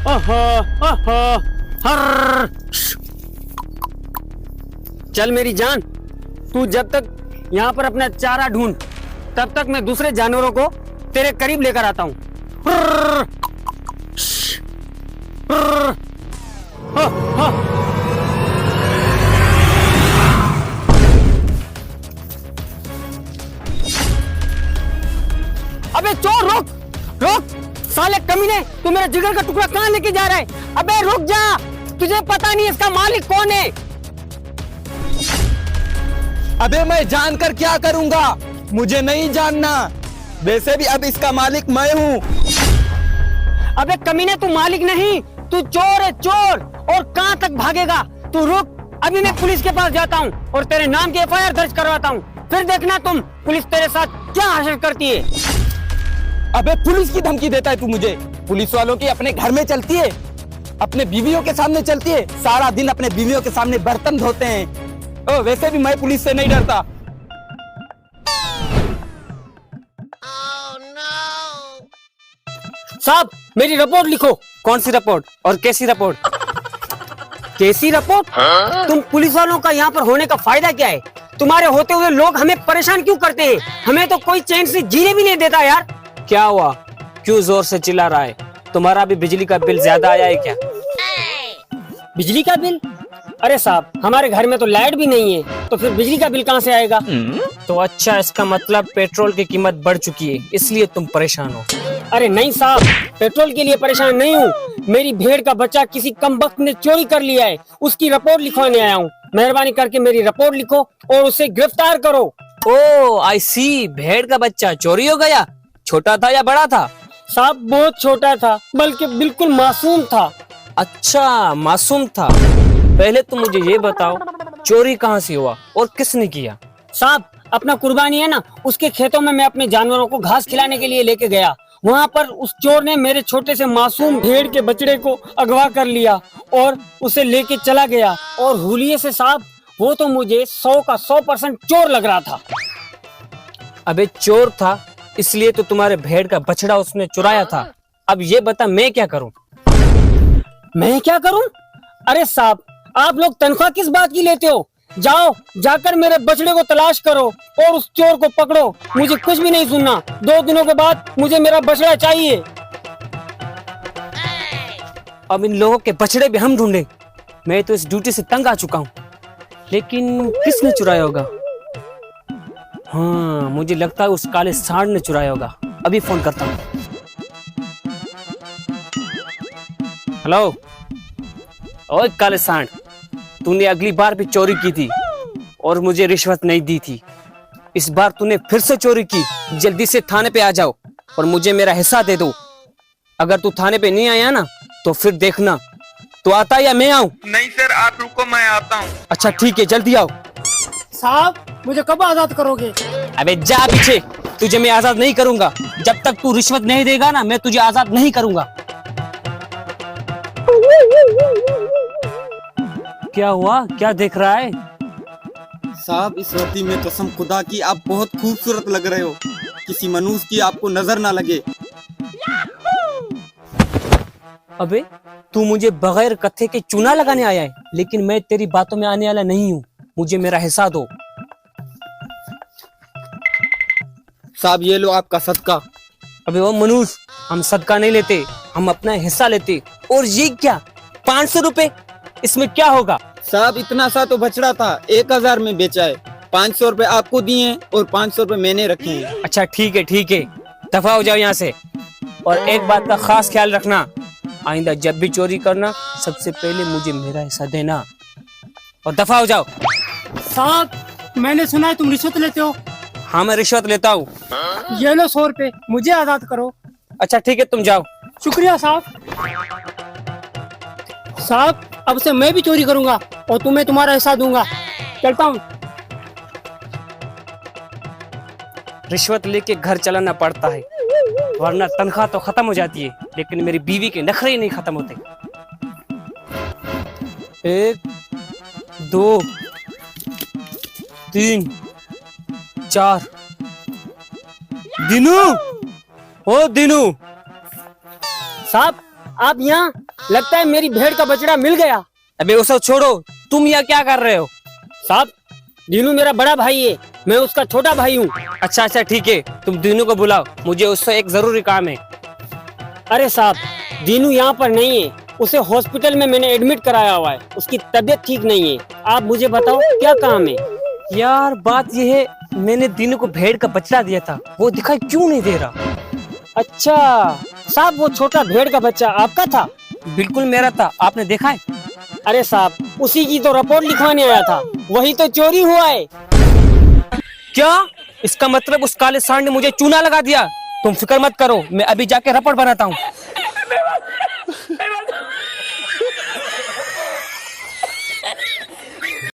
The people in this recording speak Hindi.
ओहो ओहो हर। चल मेरी जान, तू जब तक यहाँ पर अपना चारा ढूंढ, तब तक मैं दूसरे जानवरों को तेरे करीब लेकर आता हूँ। अबे चोर रुक रुक, साले कमीने, तू मेरा जिगर का टुकड़ा कहाँ लेके जा रहा है? अबे रुक जा, तुझे पता नहीं इसका मालिक कौन है? अबे मैं जानकर क्या करूंगा, मुझे नहीं जानना। वैसे भी अब इसका मालिक मैं हूँ। अबे कमीने, तू मालिक नहीं, तू चोर है चोर। और कहाँ तक भागेगा? तू रुक, अभी मैं पुलिस के पास जाता हूँ और तेरे नाम की एफआईआर दर्ज करवाता हूँ। फिर देखना तुम पुलिस तेरे साथ क्या हासिल करती है। अबे पुलिस की धमकी देता है तू मुझे? पुलिस वालों की अपने घर में चलती है, अपने बीवियों के सामने चलती है, सारा दिन अपने बीवियों के सामने बर्तन धोते हैं। ओ वैसे भी मैं पुलिस से नहीं डरता। साहब मेरी रिपोर्ट लिखो। कौन सी रिपोर्ट और कैसी रिपोर्ट? कैसी रिपोर्ट? तुम पुलिस वालों का यहाँ पर होने का फायदा क्या है? तुम्हारे होते हुए लोग हमें परेशान क्यों करते हैं? हमें तो कोई चैन से जीने भी नहीं देता यार। क्या हुआ, क्यों जोर से चिल्ला रहा है? तुम्हारा भी बिजली का बिल ज्यादा आया है क्या? बिजली का बिल? अरे साहब, हमारे घर में तो लाइट भी नहीं है, तो फिर बिजली का बिल कहाँ से आएगा? तो अच्छा, इसका मतलब पेट्रोल की कीमत बढ़ चुकी है, इसलिए तुम परेशान हो। अरे नहीं साहब, पेट्रोल के लिए परेशान नहीं हूँ। मेरी भेड़ का बच्चा किसी कमबख्त ने चोरी कर लिया है, उसकी रिपोर्ट लिखवाने आया हूँ। मेहरबानी करके मेरी रिपोर्ट लिखो और उसे गिरफ्तार करो। ओ आई सी, भेड़ का बच्चा चोरी हो गया। छोटा था या बड़ा था? साहब बहुत छोटा था, बल्कि बिल्कुल मासूम था। अच्छा मासूम था। पहले तो मुझे ये बताओ, चोरी कहाँ से हुआ और किसने किया? साहब अपना कुर्बानी है ना, उसके खेतों में मैं अपने जानवरों को घास खिलाने के लिए लेके गया। वहाँ पर उस चोर ने मेरे छोटे से मासूम भेड़ के बछड़े को अगवा कर लिया और उसे लेके चला गया। और हुलिये से साहब, वो तो मुझे 100 का 100% चोर लग रहा था। अबे चोर था इसलिए तो तुम्हारे भेड़ का बछड़ा उसने चुराया था। अब ये बता मैं क्या करूं? मैं क्या करूं? अरे साहब, आप लोग तनख्वाह किस बात की लेते हो? जाओ जाकर मेरे बछड़े को तलाश करो और उस चोर को पकड़ो। मुझे कुछ भी नहीं सुनना। 2 दिनों के बाद मुझे मेरा बछड़ा चाहिए। अब इन लोगों के बछड़े भी हम ढूंढे। मैं तो इस ड्यूटी से तंग आ चुका हूँ। लेकिन किसने चुराया होगा? हाँ मुझे लगता है उस काले सांड ने चुराया होगा। अभी फोन करता हूँ। हेलो, ओए काले सांड, तूने अगली बार भी चोरी की थी और मुझे रिश्वत नहीं दी थी। इस बार तूने फिर से चोरी की। जल्दी से थाने पे आ जाओ और मुझे मेरा हिस्सा दे दो। अगर तू थाने पे नहीं आया ना तो फिर देखना। तो आता या मैं आऊं? नहीं सर, आप रुको, मैं आता हूँ। अच्छा ठीक है, जल्दी आओ। साहब मुझे कब आजाद करोगे? अबे जा पीछे, तुझे मैं आजाद नहीं करूंगा। जब तक तू रिश्वत नहीं देगा ना, मैं तुझे आजाद नहीं करूंगा। क्या हुआ, क्या देख रहा है? साहब इस वर्दी में कसम खुदा की आप बहुत खूबसूरत लग रहे हो। किसी मनुष्य की आपको नजर ना लगे। अबे तू मुझे बगैर कत्थे के चूना लगाने आया है, लेकिन मैं तेरी बातों में आने वाला नहीं हूँ। मुझे मेरा हिस्सा दो। साहब ये लो आपका सदका। अबे वो मनुष्य, हम सदका नहीं लेते, हम अपना हिस्सा लेते। और ये क्या, 500 रुपए? इसमें क्या होगा? साहब इतना सा तो बछड़ा था, 1000 में बेचा है। 500 रुपए आपको दिए और 500 रुपए मैंने रखे हैं। अच्छा ठीक है ठीक है, दफा हो जाओ यहाँ से। और एक बात का खास ख्याल रखना, आइंदा जब भी चोरी करना सबसे पहले मुझे मेरा हिस्सा देना। और दफा हो जाओ। साहब मैंने सुना है तुम रिश्वत लेते हो। हाँ मैं रिश्वत लेता हूँ। ये लो 100 रुपए, मुझे आजाद करो। अच्छा ठीक है, तुम जाओ। शुक्रिया साहब। साहब अब से मैं भी चोरी करूंगा और तुम्हें तुम्हारा हिस्सा दूंगा। चलता हूँ। रिश्वत लेके घर चलाना पड़ता है, वरना तनख्वाह तो खत्म हो जाती है, लेकिन मेरी बीवी के नखरे ही नहीं खत्म होते। 1 2 3 4। दिनू, ओ दिनू। साहब आप यहाँ? लगता है मेरी भेड़ का बछड़ा मिल गया। अबे वो सब छोड़ो, तुम यहाँ क्या कर रहे हो? साहब, दीनू मेरा बड़ा भाई है, मैं उसका छोटा भाई हूँ। अच्छा अच्छा ठीक है, तुम दीनू को बुलाओ, मुझे उससे एक जरूरी काम है। अरे साहब, दीनू यहाँ पर नहीं है, उसे हॉस्पिटल में मैंने एडमिट कराया हुआ है, उसकी तबीयत ठीक नहीं है। आप मुझे बताओ क्या काम है? यार बात ये है, मैंने दीनू को भेड़ का बछड़ा दिया था, वो दिखाई क्यों नहीं दे रहा? अच्छा साहब, वो छोटा भेड़ का बच्चा आपका था? बिल्कुल मेरा था, आपने देखा है? अरे साहब, उसी की तो रिपोर्ट लिखवाने आया था, वही तो चोरी हुआ है। क्या? इसका मतलब उस काले सांड ने मुझे चूना लगा दिया। तुम फिक्र मत करो, मैं अभी जाके रिपोर्ट बनाता हूँ।